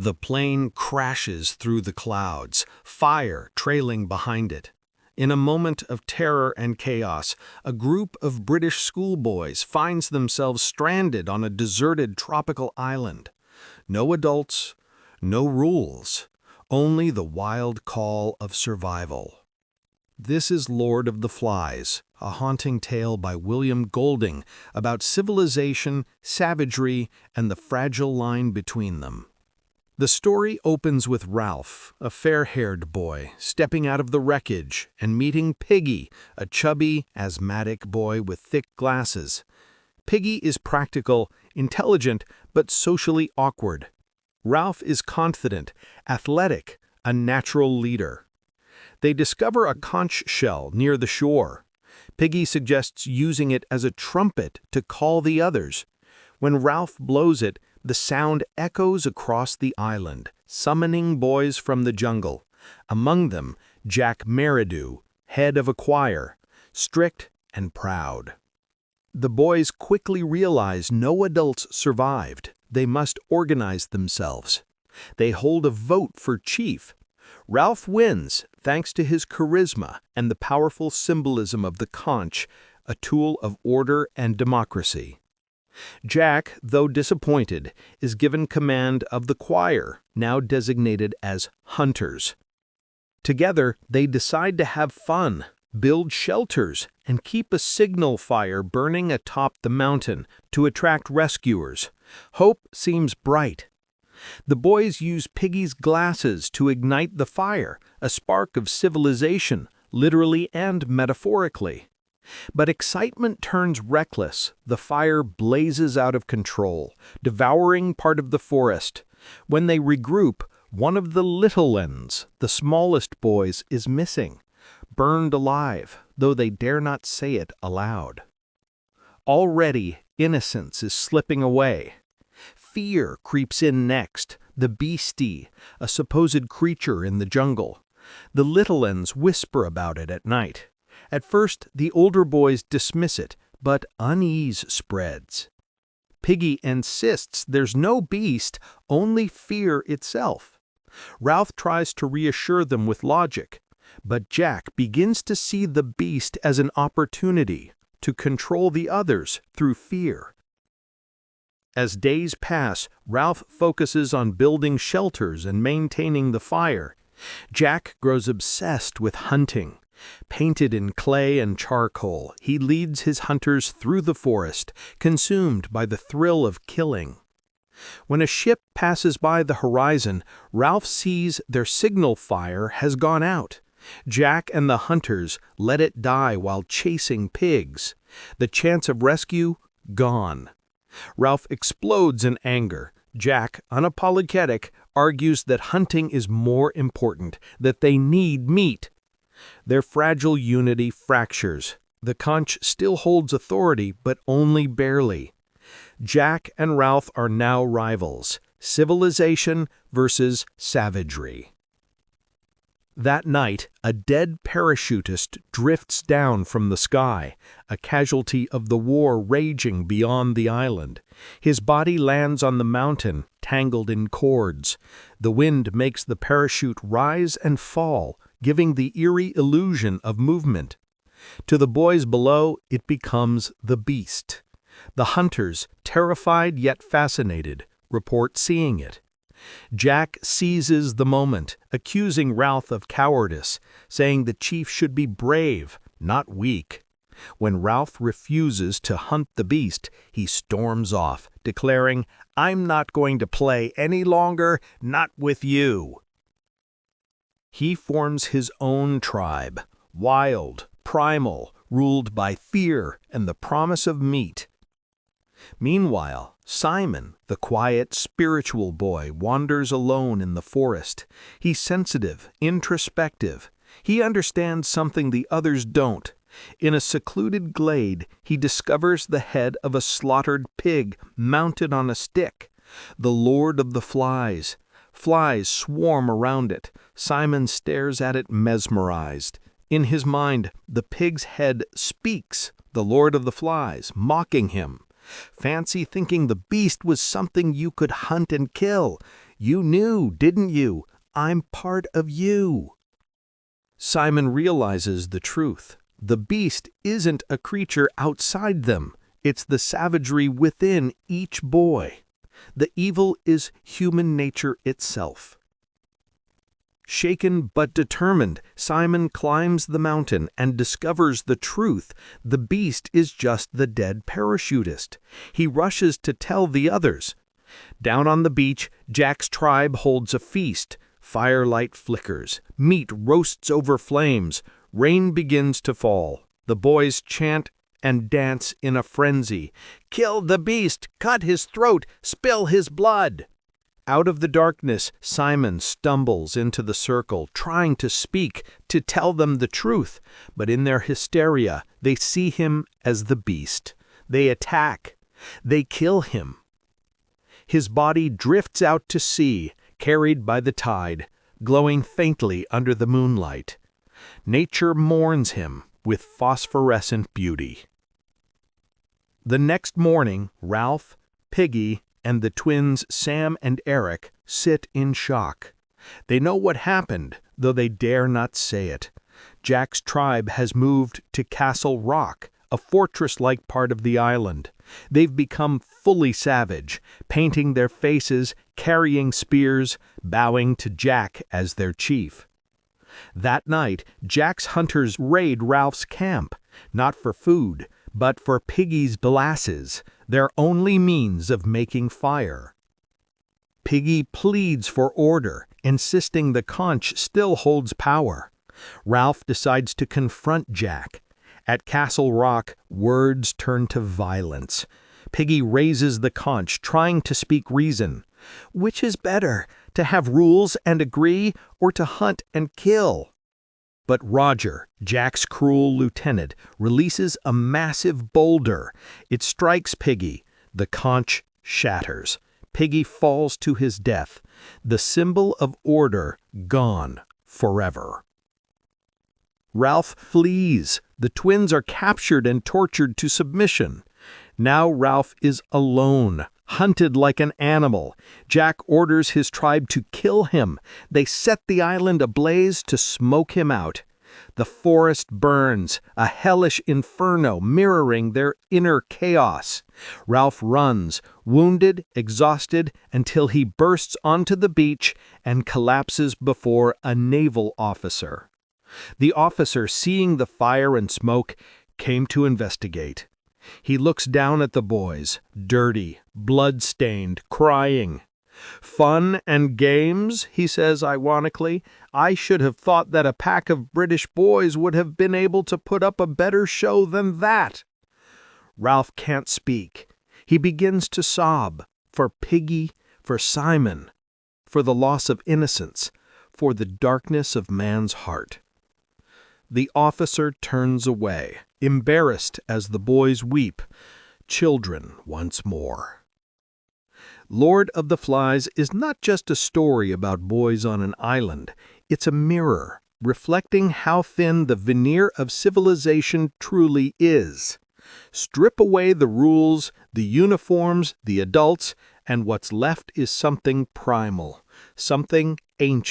The plane crashes through the clouds, fire trailing behind it. In a moment of terror and chaos, a group of British schoolboys finds themselves stranded on a deserted tropical island. No adults, no rules, only the wild call of survival. This is Lord of the Flies, a haunting tale by William Golding about civilization, savagery, and the fragile line between them. The story opens with Ralph, a fair-haired boy, stepping out of the wreckage and meeting Piggy, a chubby, asthmatic boy with thick glasses. Piggy is practical, intelligent, but socially awkward. Ralph is confident, athletic, a natural leader. They discover a conch shell near the shore. Piggy suggests using it as a trumpet to call the others. When Ralph blows it, the sound echoes across the island, summoning boys from the jungle. Among them, Jack Meridew, head of a choir, strict and proud. The boys quickly realize no adults survived. They must organize themselves. They hold a vote for chief. Ralph wins thanks to his charisma and the powerful symbolism of the conch, a tool of order and democracy. Jack, though disappointed, is given command of the choir, now designated as hunters. Together, they decide to have fun, build shelters, and keep a signal fire burning atop the mountain to attract rescuers. Hope seems bright. The boys use Piggy's glasses to ignite the fire, a spark of civilization, literally and metaphorically. But excitement turns reckless. The fire blazes out of control, devouring part of the forest. When they regroup, one of the little ones, the smallest boys, is missing, burned alive, though they dare not say it aloud. Already, Innocence is slipping away. Fear creeps in next, the beastie, a supposed creature in the jungle. The little ones whisper about it at night. At first, the older boys dismiss it, but unease spreads. Piggy insists there's no beast, only fear itself. Ralph tries to reassure them with logic, but Jack begins to see the beast as an opportunity to control the others through fear. As days pass, Ralph focuses on building shelters and maintaining the fire. Jack grows obsessed with hunting. Painted in clay and charcoal, he leads his hunters through the forest, consumed by the thrill of killing. When a ship passes by the horizon, Ralph sees their signal fire has gone out. Jack and the hunters let it die while chasing pigs. The chance of rescue, gone. Ralph explodes in anger. Jack, unapologetic, argues that hunting is more important, that they need meat. Their fragile unity fractures. The conch still holds authority, but only barely. Jack and Ralph are now rivals, civilization versus savagery. That night, a dead parachutist drifts down from the sky, a casualty of the war raging beyond the island. His body lands on the mountain, tangled in cords. The wind makes the parachute rise and fall, giving the eerie illusion of movement. To the boys below, it becomes the beast. The hunters, terrified yet fascinated, report seeing it. Jack seizes the moment, accusing Ralph of cowardice, saying the chief should be brave, not weak. When Ralph refuses to hunt the beast, he storms off, declaring, "I'm not going to play any longer, not with you." He forms his own tribe, wild, primal, ruled by fear and the promise of meat. Meanwhile, Simon, the quiet, spiritual boy, wanders alone in the forest. He's sensitive, introspective. He understands something the others don't. In a secluded glade, he discovers the head of a slaughtered pig mounted on a stick. The Lord of the Flies. Flies swarm around it. Simon stares at it mesmerized. In his mind, the pig's head speaks, the Lord of the Flies, mocking him. Fancy thinking the beast was something you could hunt and kill. You knew, didn't you? I'm part of you." Simon realizes the truth. The beast isn't a creature outside them. It's the savagery within each boy. The evil is human nature itself. Shaken but determined, Simon climbs the mountain and discovers the truth. The beast is just the dead parachutist. He rushes to tell the others. Down on the beach, Jack's tribe holds a feast. Firelight flickers. Meat roasts over flames. Rain begins to fall. The boys chant and dance in a frenzy. "Kill the beast! Cut his throat! Spill his blood!" Out of the darkness, Simon stumbles into the circle, trying to speak, to tell them the truth. But in their hysteria, they see him as the beast. They attack. They kill him. His body drifts out to sea, carried by the tide, glowing faintly under the moonlight. Nature mourns him with phosphorescent beauty. The next morning, Ralph, Piggy, and the twins Sam and Eric sit in shock. They know what happened, though they dare not say it. Jack's tribe has moved to Castle Rock, a fortress-like part of the island. They've become fully savage, painting their faces, carrying spears, bowing to Jack as their chief. That night, Jack's hunters raid Ralph's camp, not for food, but for Piggy's molasses, their only means of making fire. Piggy pleads for order, insisting the conch still holds power. Ralph decides to confront Jack. At Castle Rock, words turn to violence. Piggy raises the conch, trying to speak reason. Which is better, to have rules and agree, or to hunt and kill? But Roger, Jack's cruel lieutenant, releases a massive boulder. It strikes Piggy. The conch shatters. Piggy falls to his death. The symbol of order gone forever. Ralph flees. The twins are captured and tortured to submission. Now Ralph is alone, hunted like an animal. Jack orders his tribe to kill him. They set the island ablaze to smoke him out. The forest burns, a hellish inferno mirroring their inner chaos. Ralph runs, wounded, exhausted, until he bursts onto the beach and collapses before a naval officer. The officer, seeing the fire and smoke, came to investigate. He looks down at the boys, dirty, blood-stained, crying. "Fun and games," he says ironically. "I should have thought that a pack of British boys would have been able to put up a better show than that." Ralph can't speak. He begins to sob, for Piggy, for Simon, for the loss of innocence, for the darkness of man's heart. The officer turns away, embarrassed as the boys weep, children once more. Lord of the Flies is not just a story about boys on an island. It's a mirror, reflecting how thin the veneer of civilization truly is. Strip away the rules, the uniforms, the adults, and what's left is something primal, something ancient.